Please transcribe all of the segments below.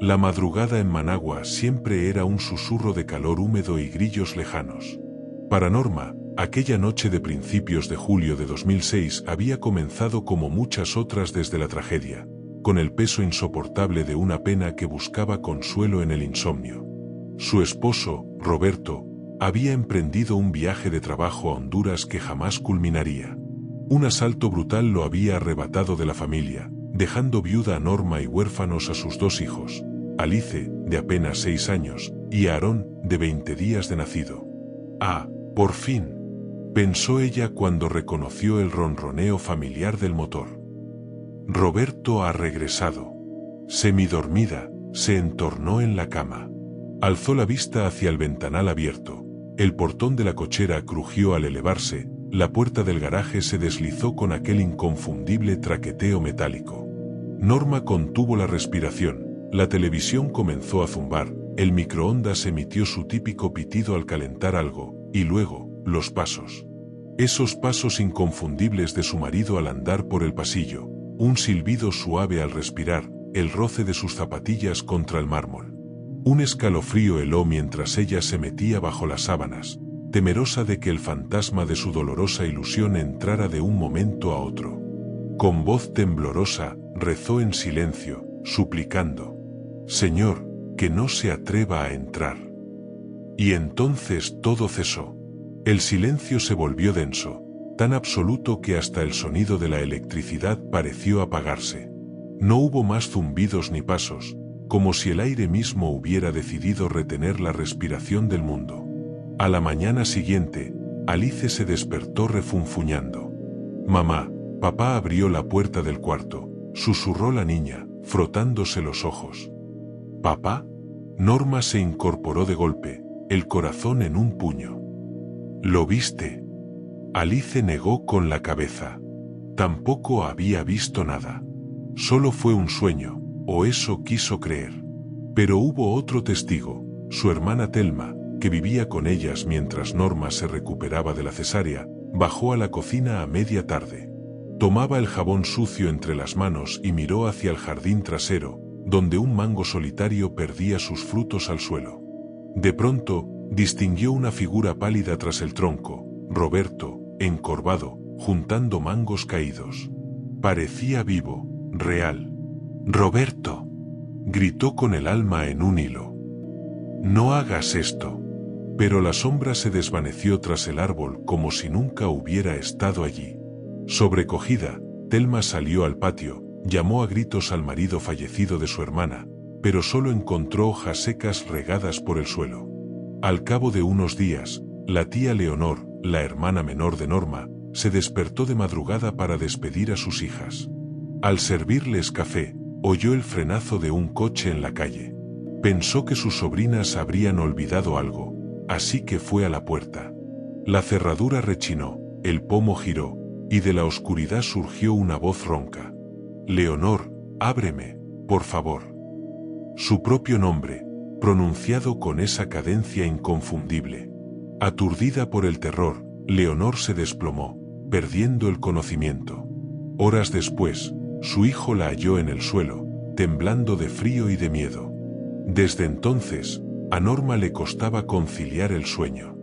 La madrugada en Managua siempre era un susurro de calor húmedo y grillos lejanos. Para Norma, aquella noche de principios de julio de 2006 había comenzado como muchas otras desde la tragedia, con el peso insoportable de una pena que buscaba consuelo en el insomnio. Su esposo, Roberto, había emprendido un viaje de trabajo a Honduras que jamás culminaría. Un asalto brutal lo había arrebatado de la familia, dejando viuda a Norma y huérfanos a sus dos hijos, Alice, de apenas 6 años, y Aarón, de 20 días de nacido. «Ah, por fin», pensó ella cuando reconoció el ronroneo familiar del motor. Roberto ha regresado. Semidormida, se entornó en la cama. Alzó la vista hacia el ventanal abierto. El portón de la cochera crujió al elevarse, la puerta del garaje se deslizó con aquel inconfundible traqueteo metálico. Norma contuvo la respiración, la televisión comenzó a zumbar, el microondas emitió su típico pitido al calentar algo, y luego, los pasos. Esos pasos inconfundibles de su marido al andar por el pasillo, un silbido suave al respirar, el roce de sus zapatillas contra el mármol. Un escalofrío heló mientras ella se metía bajo las sábanas, temerosa de que el fantasma de su dolorosa ilusión entrara de un momento a otro. Con voz temblorosa, rezó en silencio, suplicando: «Señor, que no se atreva a entrar». Y entonces todo cesó. El silencio se volvió denso, tan absoluto que hasta el sonido de la electricidad pareció apagarse. No hubo más zumbidos ni pasos, como si el aire mismo hubiera decidido retener la respiración del mundo. A la mañana siguiente, Alice se despertó refunfuñando. «Mamá, papá». Abrió la puerta del cuarto, susurró la niña, frotándose los ojos. «¿Papá?». Norma se incorporó de golpe, el corazón en un puño. «¿Lo viste?». Alice negó con la cabeza. Tampoco había visto nada. Solo fue un sueño, o eso quiso creer. Pero hubo otro testigo, su hermana Thelma, que vivía con ellas mientras Norma se recuperaba de la cesárea, bajó a la cocina a media tarde. Tomaba el jabón sucio entre las manos y miró hacia el jardín trasero, donde un mango solitario perdía sus frutos al suelo. De pronto, distinguió una figura pálida tras el tronco, Roberto, encorvado, juntando mangos caídos. Parecía vivo, real. «Roberto», gritó con el alma en un hilo. «No hagas esto». Pero la sombra se desvaneció tras el árbol como si nunca hubiera estado allí. Sobrecogida, Thelma salió al patio, llamó a gritos al marido fallecido de su hermana, pero solo encontró hojas secas regadas por el suelo. Al cabo de unos días, la tía Leonor, la hermana menor de Norma, se despertó de madrugada para despedir a sus hijas. Al servirles café, oyó el frenazo de un coche en la calle. Pensó que sus sobrinas habrían olvidado algo, así que fue a la puerta. La cerradura rechinó, el pomo giró, y de la oscuridad surgió una voz ronca. «Leonor, ábreme, por favor». Su propio nombre, pronunciado con esa cadencia inconfundible. Aturdida por el terror, Leonor se desplomó, perdiendo el conocimiento. Horas después, su hijo la halló en el suelo, temblando de frío y de miedo. Desde entonces, a Norma le costaba conciliar el sueño.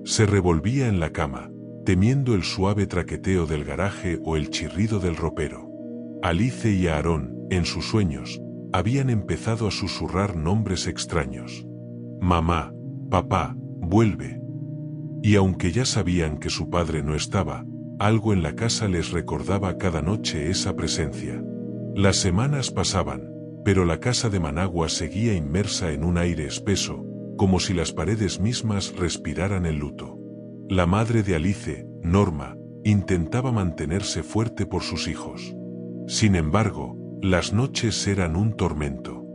Se revolvía en la cama, temiendo el suave traqueteo del garaje o el chirrido del ropero. Alice y Aarón, en sus sueños, habían empezado a susurrar nombres extraños. «Mamá, papá, vuelve». Y aunque ya sabían que su padre no estaba, algo en la casa les recordaba cada noche esa presencia. Las semanas pasaban, pero la casa de Managua seguía inmersa en un aire espeso, como si las paredes mismas respiraran el luto. La madre de Alice, Norma, intentaba mantenerse fuerte por sus hijos. Sin embargo, las noches eran un tormento.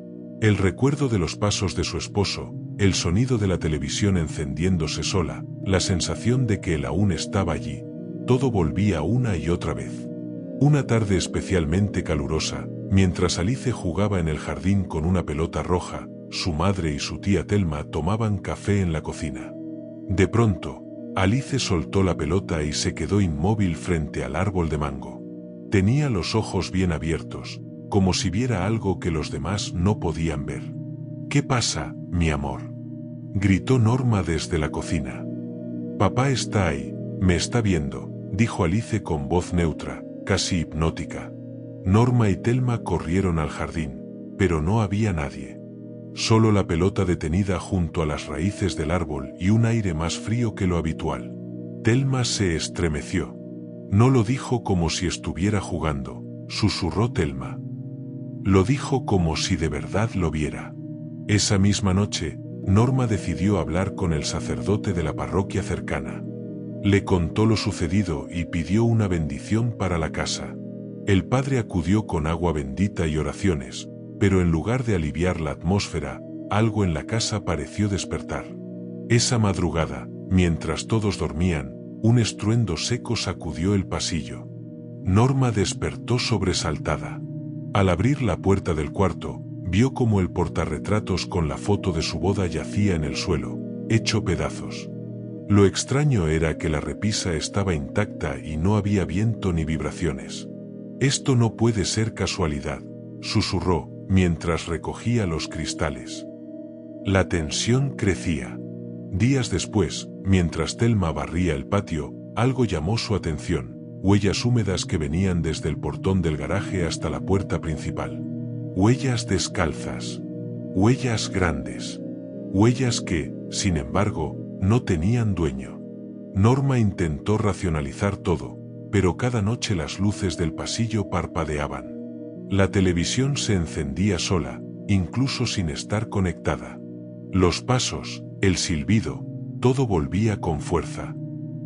El recuerdo de los pasos de su esposo, el sonido de la televisión encendiéndose sola, la sensación de que él aún estaba allí, todo volvía una y otra vez. Una tarde especialmente calurosa, mientras Alice jugaba en el jardín con una pelota roja, su madre y su tía Thelma tomaban café en la cocina. De pronto, Alice soltó la pelota y se quedó inmóvil frente al árbol de mango. Tenía los ojos bien abiertos, como si viera algo que los demás no podían ver. «¿Qué pasa, mi amor?», gritó Norma desde la cocina. «Papá está ahí, me está viendo», dijo Alice con voz neutra, casi hipnótica. Norma y Thelma corrieron al jardín, pero no había nadie. Solo la pelota detenida junto a las raíces del árbol y un aire más frío que lo habitual. Thelma se estremeció. «No lo dijo como si estuviera jugando», susurró Thelma. «Lo dijo como si de verdad lo viera». Esa misma noche, Norma decidió hablar con el sacerdote de la parroquia cercana. Le contó lo sucedido y pidió una bendición para la casa. El padre acudió con agua bendita y oraciones, pero en lugar de aliviar la atmósfera, algo en la casa pareció despertar. Esa madrugada, mientras todos dormían, un estruendo seco sacudió el pasillo. Norma despertó sobresaltada. Al abrir la puerta del cuarto, vio como el portarretratos con la foto de su boda yacía en el suelo, hecho pedazos. Lo extraño era que la repisa estaba intacta y no había viento ni vibraciones. «Esto no puede ser casualidad», susurró, mientras recogía los cristales. La tensión crecía. Días después, mientras Thelma barría el patio, algo llamó su atención: huellas húmedas que venían desde el portón del garaje hasta la puerta principal. Huellas descalzas. Huellas grandes. Huellas que, sin embargo, no tenían dueño. Norma intentó racionalizar todo, pero cada noche las luces del pasillo parpadeaban. La televisión se encendía sola, incluso sin estar conectada. Los pasos, el silbido, todo volvía con fuerza.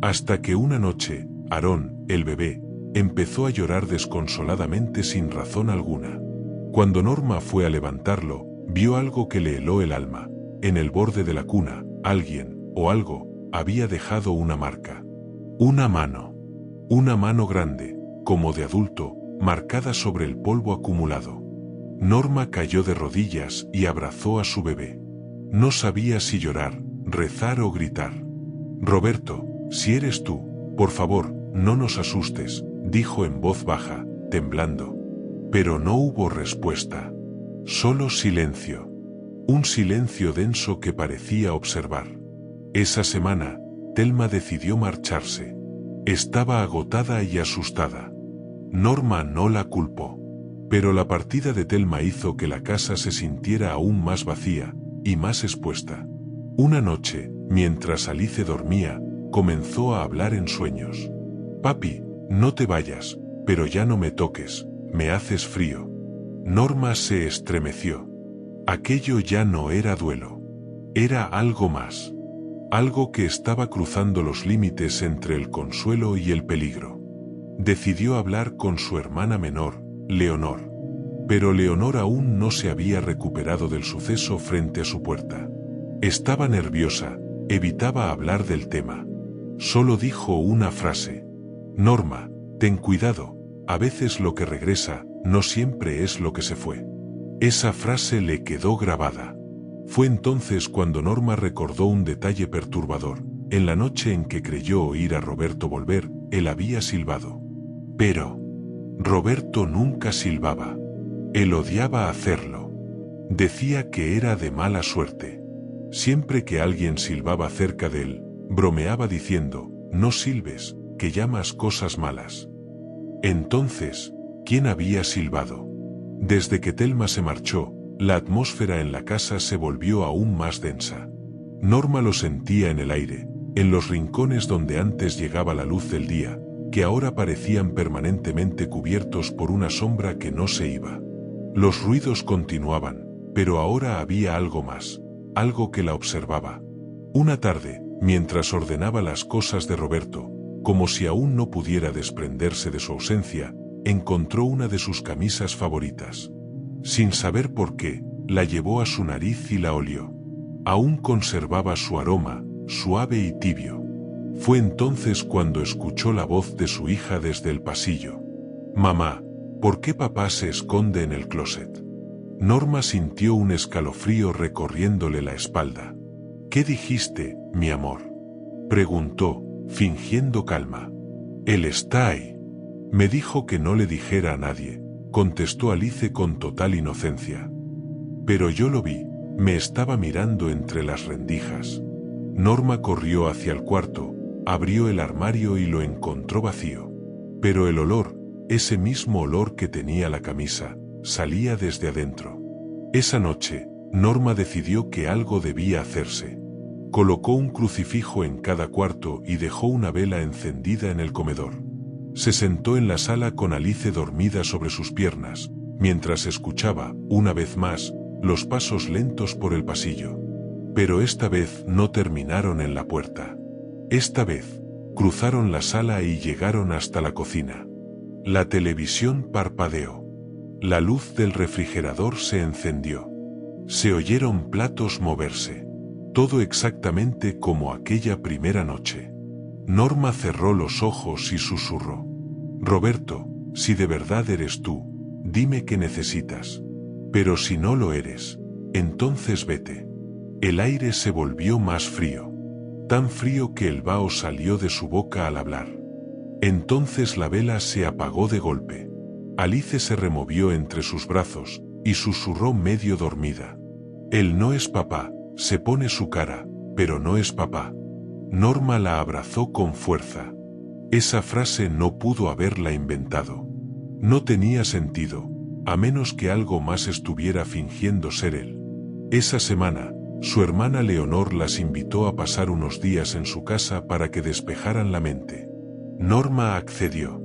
Hasta que una noche, Aarón, el bebé, empezó a llorar desconsoladamente sin razón alguna. Cuando Norma fue a levantarlo, vio algo que le heló el alma. En el borde de la cuna, alguien, o algo, había dejado una marca. Una mano grande, como de adulto, marcada sobre el polvo acumulado. Norma cayó de rodillas y abrazó a su bebé. No sabía si llorar, rezar o gritar. «Roberto, si eres tú, por favor, no nos asustes», dijo en voz baja, temblando. Pero no hubo respuesta. Solo silencio. Un silencio denso que parecía observar. Esa semana, Thelma decidió marcharse. Estaba agotada y asustada. Norma no la culpó. Pero la partida de Thelma hizo que la casa se sintiera aún más vacía y más expuesta. Una noche, mientras Alice dormía, comenzó a hablar en sueños. «Papi, no te vayas, pero ya no me toques, me haces frío». Norma se estremeció. Aquello ya no era duelo. Era algo más. Algo que estaba cruzando los límites entre el consuelo y el peligro. Decidió hablar con su hermana menor, Leonor. Pero Leonor aún no se había recuperado del suceso frente a su puerta. Estaba nerviosa, evitaba hablar del tema. Solo dijo una frase: «Norma, ten cuidado, a veces lo que regresa no siempre es lo que se fue». Esa frase le quedó grabada. Fue entonces cuando Norma recordó un detalle perturbador. En la noche en que creyó oír a Roberto volver, él había silbado. Pero Roberto nunca silbaba. Él odiaba hacerlo. Decía que era de mala suerte. Siempre que alguien silbaba cerca de él, bromeaba diciendo: «No silbes, que llamas cosas malas». Entonces, ¿quién había silbado? Desde que Thelma se marchó, la atmósfera en la casa se volvió aún más densa. Norma lo sentía en el aire, en los rincones donde antes llegaba la luz del día, que ahora parecían permanentemente cubiertos por una sombra que no se iba. Los ruidos continuaban, pero ahora había algo más, algo que la observaba. Una tarde, mientras ordenaba las cosas de Roberto, como si aún no pudiera desprenderse de su ausencia, encontró una de sus camisas favoritas. Sin saber por qué, la llevó a su nariz y la olió. Aún conservaba su aroma, suave y tibio. Fue entonces cuando escuchó la voz de su hija desde el pasillo. «Mamá, ¿por qué papá se esconde en el closet?». Norma sintió un escalofrío recorriéndole la espalda. «¿Qué dijiste, mi amor?», preguntó, fingiendo calma. «Él está ahí. Me dijo que no le dijera a nadie, contestó Alice con total inocencia. Pero yo lo vi, me estaba mirando entre las rendijas. Norma corrió hacia el cuarto, abrió el armario y lo encontró vacío. Pero el olor, ese mismo olor que tenía la camisa, salía desde adentro. Esa noche, Norma decidió que algo debía hacerse. Colocó un crucifijo en cada cuarto y dejó una vela encendida en el comedor. Se sentó en la sala con Alice dormida sobre sus piernas, mientras escuchaba, una vez más, los pasos lentos por el pasillo. Pero esta vez no terminaron en la puerta. Esta vez, cruzaron la sala y llegaron hasta la cocina. La televisión parpadeó. La luz del refrigerador se encendió. Se oyeron platos moverse. Todo exactamente como aquella primera noche. Norma cerró los ojos y susurró: Roberto, si de verdad eres tú, dime qué necesitas. Pero si no lo eres, entonces vete. El aire se volvió más frío. Tan frío que el vaho salió de su boca al hablar. Entonces la vela se apagó de golpe. Alice se removió entre sus brazos y susurró medio dormida: Él no es papá, se pone su cara, pero no es papá. Norma la abrazó con fuerza. Esa frase no pudo haberla inventado. No tenía sentido, a menos que algo más estuviera fingiendo ser él. Esa semana, su hermana Leonor las invitó a pasar unos días en su casa para que despejaran la mente. Norma accedió.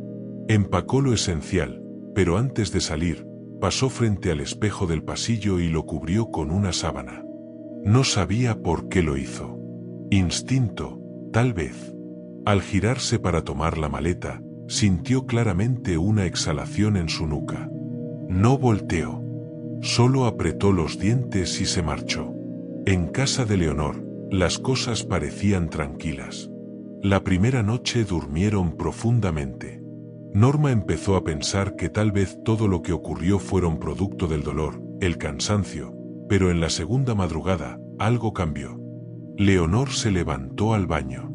Empacó lo esencial, pero antes de salir, pasó frente al espejo del pasillo y lo cubrió con una sábana. No sabía por qué lo hizo. Instinto, tal vez. Al girarse para tomar la maleta, sintió claramente una exhalación en su nuca. No volteó. Solo apretó los dientes y se marchó. En casa de Leonor, las cosas parecían tranquilas. La primera noche durmieron profundamente. Norma empezó a pensar que tal vez todo lo que ocurrió fueron producto del dolor, el cansancio, pero en la segunda madrugada, algo cambió. Leonor se levantó al baño.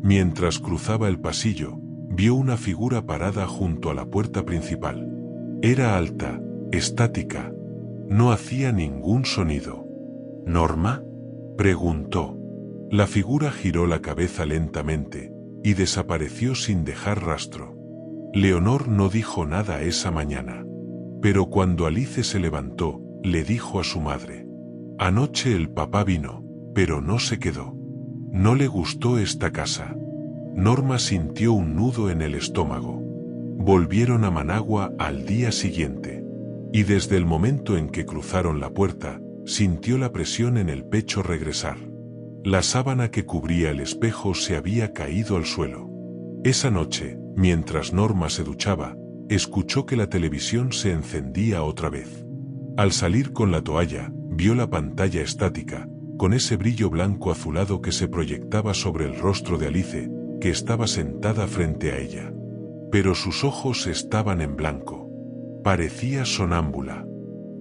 Mientras cruzaba el pasillo, vio una figura parada junto a la puerta principal. Era alta, estática. No hacía ningún sonido. ¿Norma?, preguntó. La figura giró la cabeza lentamente y desapareció sin dejar rastro. Leonor no dijo nada esa mañana. Pero cuando Alice se levantó, le dijo a su madre: Anoche el papá vino, pero no se quedó. No le gustó esta casa. Norma sintió un nudo en el estómago. Volvieron a Managua al día siguiente. Y desde el momento en que cruzaron la puerta, sintió la presión en el pecho regresar. La sábana que cubría el espejo se había caído al suelo. Esa noche, mientras Norma se duchaba, escuchó que la televisión se encendía otra vez. Al salir con la toalla, vio la pantalla estática, con ese brillo blanco azulado que se proyectaba sobre el rostro de Alice, que estaba sentada frente a ella. Pero sus ojos estaban en blanco. Parecía sonámbula.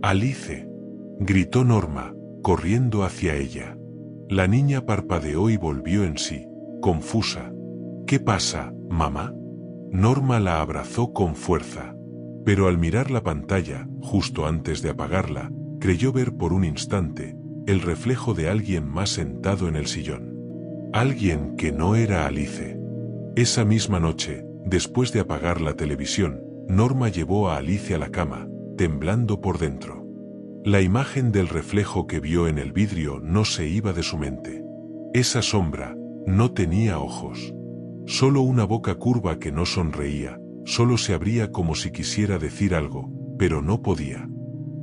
«Alice», gritó Norma, corriendo hacia ella. La niña parpadeó y volvió en sí, confusa. «¿Qué pasa, mamá?». Norma la abrazó con fuerza. Pero al mirar la pantalla, justo antes de apagarla, creyó ver por un instante el reflejo de alguien más sentado en el sillón. Alguien que no era Alice. Esa misma noche, después de apagar la televisión, Norma llevó a Alice a la cama, temblando por dentro. La imagen del reflejo que vio en el vidrio no se iba de su mente. Esa sombra no tenía ojos. Solo una boca curva que no sonreía, solo se abría como si quisiera decir algo, pero no podía.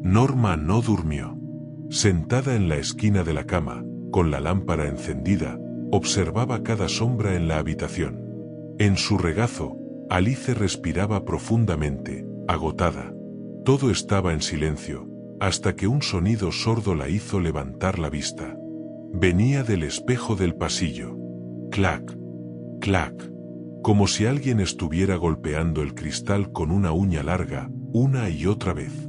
Norma no durmió. Sentada en la esquina de la cama, con la lámpara encendida, observaba cada sombra en la habitación. En su regazo, Alice respiraba profundamente, agotada. Todo estaba en silencio, hasta que un sonido sordo la hizo levantar la vista. Venía del espejo del pasillo. Clac, clac, como si alguien estuviera golpeando el cristal con una uña larga, una y otra vez.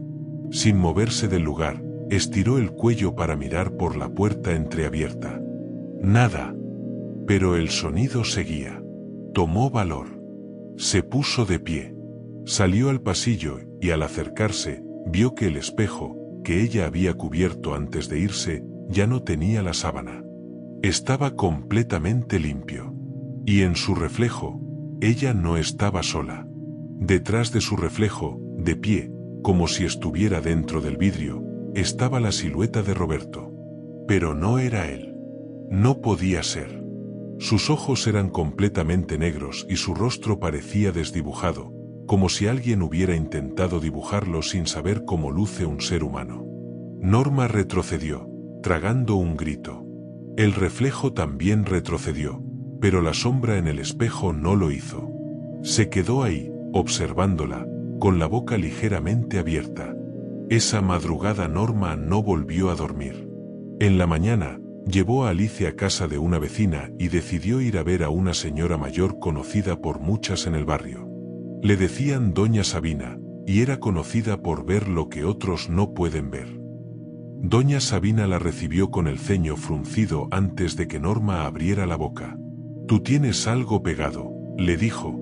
Sin moverse del lugar, estiró el cuello para mirar por la puerta entreabierta. Nada. Pero el sonido seguía. Tomó valor. Se puso de pie. Salió al pasillo y al acercarse, vio que el espejo, que ella había cubierto antes de irse, ya no tenía la sábana. Estaba completamente limpio. Y en su reflejo, ella no estaba sola. Detrás de su reflejo, de pie, como si estuviera dentro del vidrio, estaba la silueta de Roberto. Pero no era él. No podía ser. Sus ojos eran completamente negros y su rostro parecía desdibujado, como si alguien hubiera intentado dibujarlo sin saber cómo luce un ser humano. Norma retrocedió, tragando un grito. El reflejo también retrocedió, pero la sombra en el espejo no lo hizo. Se quedó ahí, observándola, con la boca ligeramente abierta. Esa madrugada Norma no volvió a dormir. En la mañana, llevó a Alice a casa de una vecina y decidió ir a ver a una señora mayor conocida por muchas en el barrio. Le decían Doña Sabina, y era conocida por ver lo que otros no pueden ver. Doña Sabina la recibió con el ceño fruncido antes de que Norma abriera la boca. «Tú tienes algo pegado», le dijo.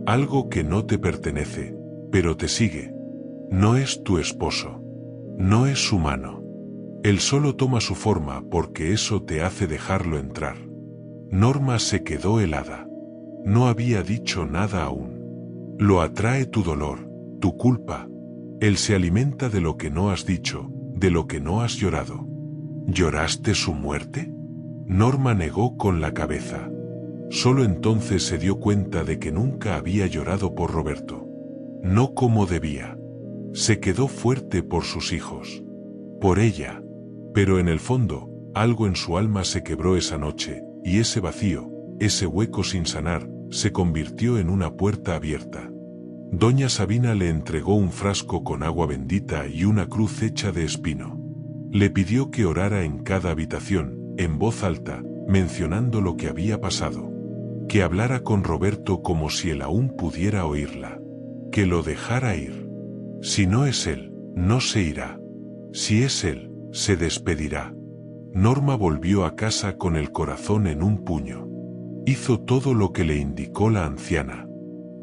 «Algo que no te pertenece, pero te sigue. No es tu esposo. No es humano. Él solo toma su forma porque eso te hace dejarlo entrar». Norma se quedó helada. No había dicho nada aún. «Lo atrae tu dolor, tu culpa. Él se alimenta de lo que no has dicho, de lo que no has llorado». «¿Lloraste su muerte?». Norma negó con la cabeza. Solo entonces se dio cuenta de que nunca había llorado por Roberto. No como debía. Se quedó fuerte por sus hijos. Por ella. Pero en el fondo, algo en su alma se quebró esa noche, y ese vacío, ese hueco sin sanar, se convirtió en una puerta abierta. Doña Sabina le entregó un frasco con agua bendita y una cruz hecha de espino. Le pidió que orara en cada habitación, en voz alta, mencionando lo que había pasado. Que hablara con Roberto como si él aún pudiera oírla. Que lo dejara ir. Si no es él, no se irá. Si es él, se despedirá. Norma volvió a casa con el corazón en un puño. Hizo todo lo que le indicó la anciana.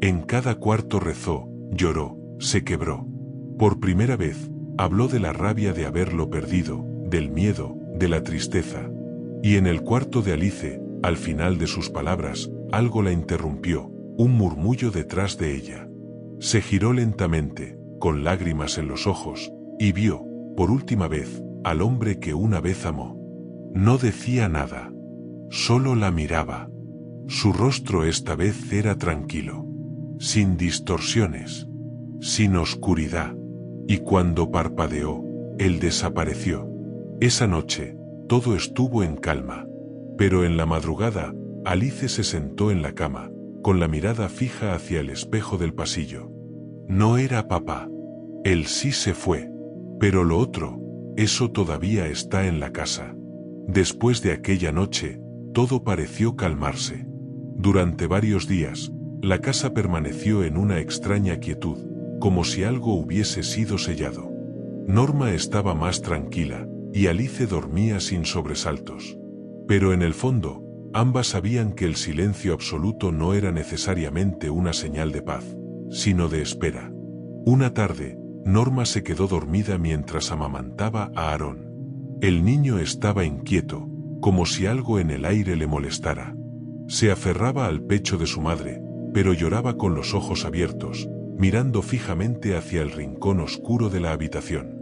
En cada cuarto rezó, lloró, se quebró. Por primera vez, habló de la rabia de haberlo perdido, del miedo, de la tristeza. Y en el cuarto de Alice, al final de sus palabras, algo la interrumpió, un murmullo detrás de ella. Se giró lentamente, con lágrimas en los ojos, y vio, por última vez, al hombre que una vez amó. No decía nada. Solo la miraba. Su rostro esta vez era tranquilo. Sin distorsiones. Sin oscuridad. Y cuando parpadeó, él desapareció. Esa noche, todo estuvo en calma. Pero en la madrugada, Alice se sentó en la cama, con la mirada fija hacia el espejo del pasillo. No era papá. Él sí se fue. Pero lo otro, eso todavía está en la casa. Después de aquella noche, todo pareció calmarse. Durante varios días, la casa permaneció en una extraña quietud, como si algo hubiese sido sellado. Norma estaba más tranquila, y Alice dormía sin sobresaltos. Pero en el fondo, ambas sabían que el silencio absoluto no era necesariamente una señal de paz, sino de espera. Una tarde, Norma se quedó dormida mientras amamantaba a Aarón. El niño estaba inquieto, como si algo en el aire le molestara. Se aferraba al pecho de su madre, pero lloraba con los ojos abiertos, mirando fijamente hacia el rincón oscuro de la habitación.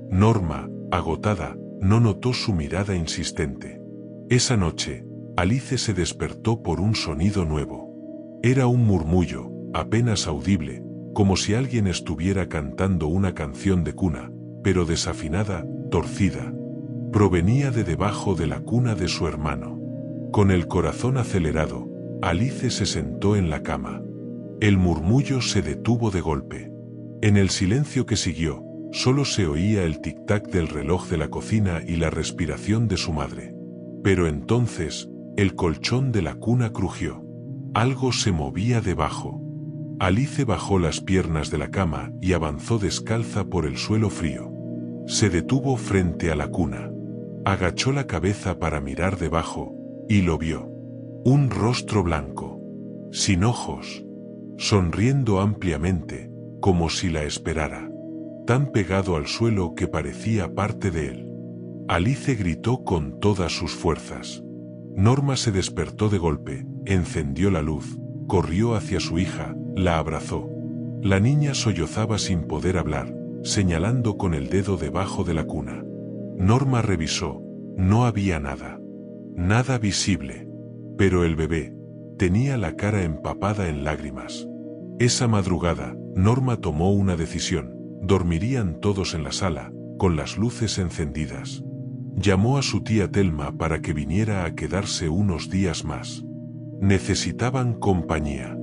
Norma, agotada, no notó su mirada insistente. Esa noche, Alice se despertó por un sonido nuevo. Era un murmullo, apenas audible, como si alguien estuviera cantando una canción de cuna, pero desafinada, torcida. Provenía de debajo de la cuna de su hermano. Con el corazón acelerado, Alice se sentó en la cama. El murmullo se detuvo de golpe. En el silencio que siguió, solo se oía el tic-tac del reloj de la cocina y la respiración de su madre. Pero entonces, el colchón de la cuna crujió. Algo se movía debajo. Alice bajó las piernas de la cama y avanzó descalza por el suelo frío. Se detuvo frente a la cuna. Agachó la cabeza para mirar debajo, y lo vio. Un rostro blanco. Sin ojos. sonriendo ampliamente, como si la esperara, tan pegado al suelo que parecía parte de él. Alice gritó con todas sus fuerzas. Norma se despertó de golpe, encendió la luz, corrió hacia su hija, la abrazó. La niña sollozaba sin poder hablar, señalando con el dedo debajo de la cuna. Norma revisó, no había nada. Nada visible. Pero el bebé tenía la cara empapada en lágrimas. Esa madrugada, Norma tomó una decisión. Dormirían todos en la sala, con las luces encendidas. Llamó a su tía Telma para que viniera a quedarse unos días más. Necesitaban compañía.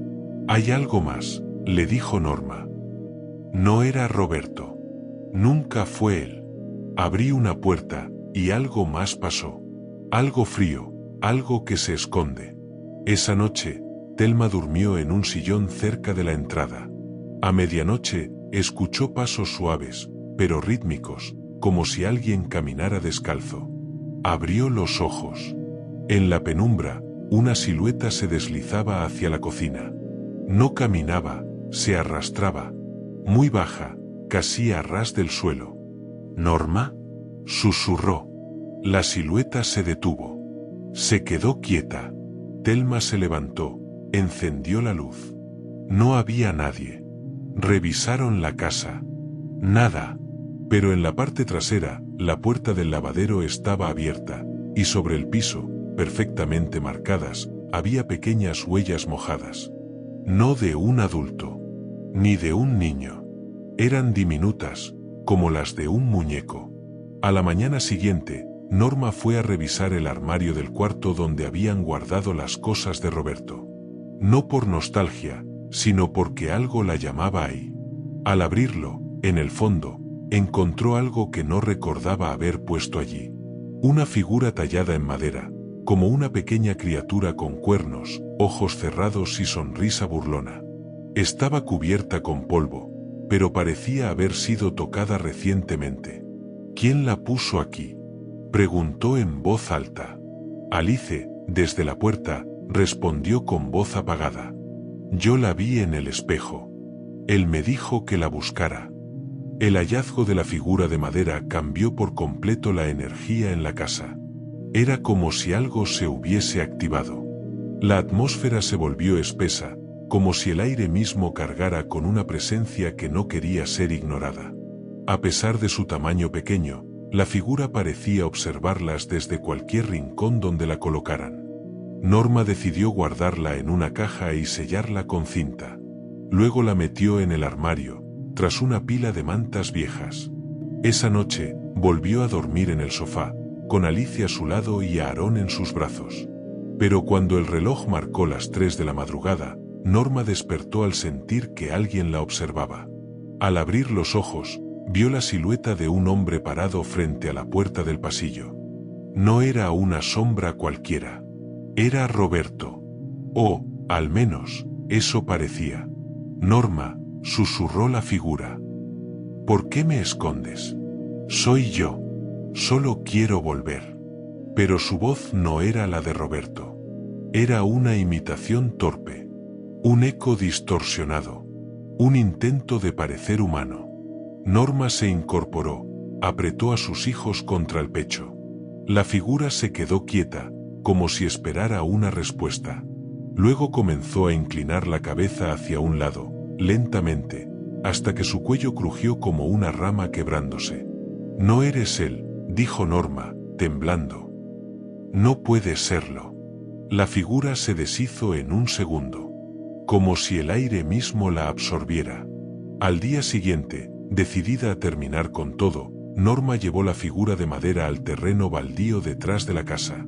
«Hay algo más», le dijo Norma. No era Roberto. Nunca fue él. Abrí una puerta, y algo más pasó. Algo frío, algo que se esconde. Esa noche, Telma durmió en un sillón cerca de la entrada. A medianoche, escuchó pasos suaves, pero rítmicos, como si alguien caminara descalzo. Abrió los ojos. En la penumbra, una silueta se deslizaba hacia la cocina. No caminaba, se arrastraba. Muy baja, casi a ras del suelo. «¿Norma?», susurró. La silueta se detuvo. Se quedó quieta. Telma se levantó, encendió la luz. No había nadie. Revisaron la casa. Nada. Pero en la parte trasera, la puerta del lavadero estaba abierta, y sobre el piso, perfectamente marcadas, había pequeñas huellas mojadas. No de un adulto, ni de un niño. Eran diminutas, como las de un muñeco. A la mañana siguiente, Norma fue a revisar el armario del cuarto donde habían guardado las cosas de Roberto. No por nostalgia, sino porque algo la llamaba ahí. Al abrirlo, en el fondo, encontró algo que no recordaba haber puesto allí. Una figura tallada en madera, como una pequeña criatura con cuernos, ojos cerrados y sonrisa burlona. Estaba cubierta con polvo, pero parecía haber sido tocada recientemente. «¿Quién la puso aquí?», preguntó en voz alta. Alice, desde la puerta, respondió con voz apagada. «Yo la vi en el espejo. Él me dijo que la buscara». El hallazgo de la figura de madera cambió por completo la energía en la casa. Era como si algo se hubiese activado. La atmósfera se volvió espesa, como si el aire mismo cargara con una presencia que no quería ser ignorada. A pesar de su tamaño pequeño, la figura parecía observarlas desde cualquier rincón donde la colocaran. Norma decidió guardarla en una caja y sellarla con cinta. Luego la metió en el armario, tras una pila de mantas viejas. Esa noche, volvió a dormir en el sofá, con Alice a su lado y a Aarón en sus brazos. Pero cuando el reloj marcó las 3 de la madrugada, Norma despertó al sentir que alguien la observaba. Al abrir los ojos, vio la silueta de un hombre parado frente a la puerta del pasillo. No era una sombra cualquiera. Era Roberto. O, al menos, eso parecía. «Norma», susurró la figura. «¿Por qué me escondes? Soy yo. Solo quiero volver». Pero su voz no era la de Roberto. Era una imitación torpe. Un eco distorsionado. Un intento de parecer humano. Norma se incorporó, apretó a sus hijos contra el pecho. La figura se quedó quieta, como si esperara una respuesta. Luego comenzó a inclinar la cabeza hacia un lado, lentamente, hasta que su cuello crujió como una rama quebrándose. «No eres él», dijo Norma, temblando. «No puede serlo». La figura se deshizo en un segundo, como si el aire mismo la absorbiera. Al día siguiente, decidida a terminar con todo, Norma llevó la figura de madera al terreno baldío detrás de la casa.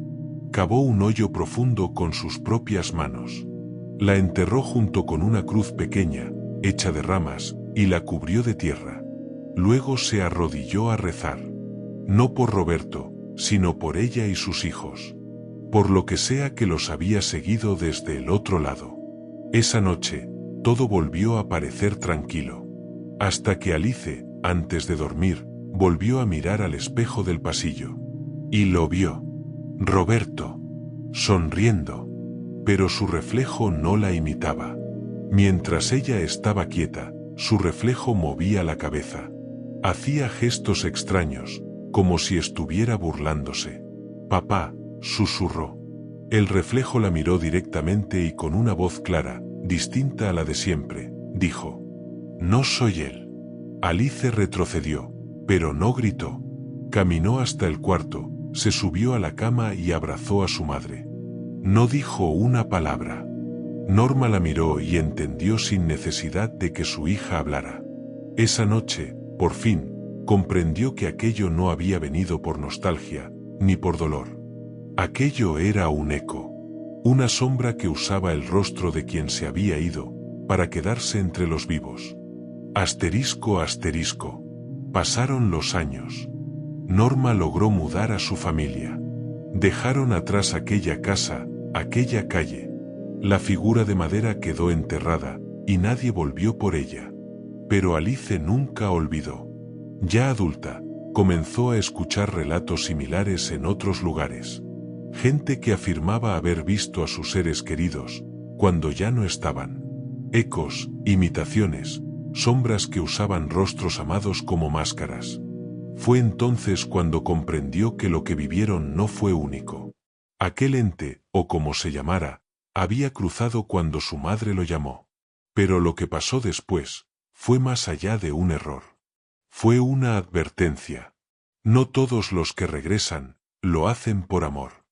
Cavó un hoyo profundo con sus propias manos. La enterró junto con una cruz pequeña, hecha de ramas, y la cubrió de tierra. Luego se arrodilló a rezar. No por Roberto, sino por ella y sus hijos. Por lo que sea que los había seguido desde el otro lado. Esa noche, todo volvió a parecer tranquilo. Hasta que Alice, antes de dormir, volvió a mirar al espejo del pasillo. Y lo vio. Roberto. Sonriendo. Pero su reflejo no la imitaba. Mientras ella estaba quieta, su reflejo movía la cabeza. Hacía gestos extraños, como si estuviera burlándose. «Papá», susurró. El reflejo la miró directamente y con una voz clara, distinta a la de siempre, dijo: «No soy él». Alice retrocedió, pero no gritó. Caminó hasta el cuarto, se subió a la cama y abrazó a su madre. No dijo una palabra. Norma la miró y entendió sin necesidad de que su hija hablara. Esa noche, por fin, comprendió que aquello no había venido por nostalgia, ni por dolor. Aquello era un eco, una sombra que usaba el rostro de quien se había ido, para quedarse entre los vivos. Asterisco, asterisco. Pasaron los años. Norma logró mudar a su familia. Dejaron atrás aquella casa, aquella calle. La figura de madera quedó enterrada, y nadie volvió por ella. Pero Alice nunca olvidó. Ya adulta, comenzó a escuchar relatos similares en otros lugares. Gente que afirmaba haber visto a sus seres queridos, cuando ya no estaban. Ecos, imitaciones, sombras que usaban rostros amados como máscaras. Fue entonces cuando comprendió que lo que vivieron no fue único. Aquel ente, o como se llamara, había cruzado cuando su madre lo llamó. Pero lo que pasó después, fue más allá de un error. Fue una advertencia. No todos los que regresan, lo hacen por amor.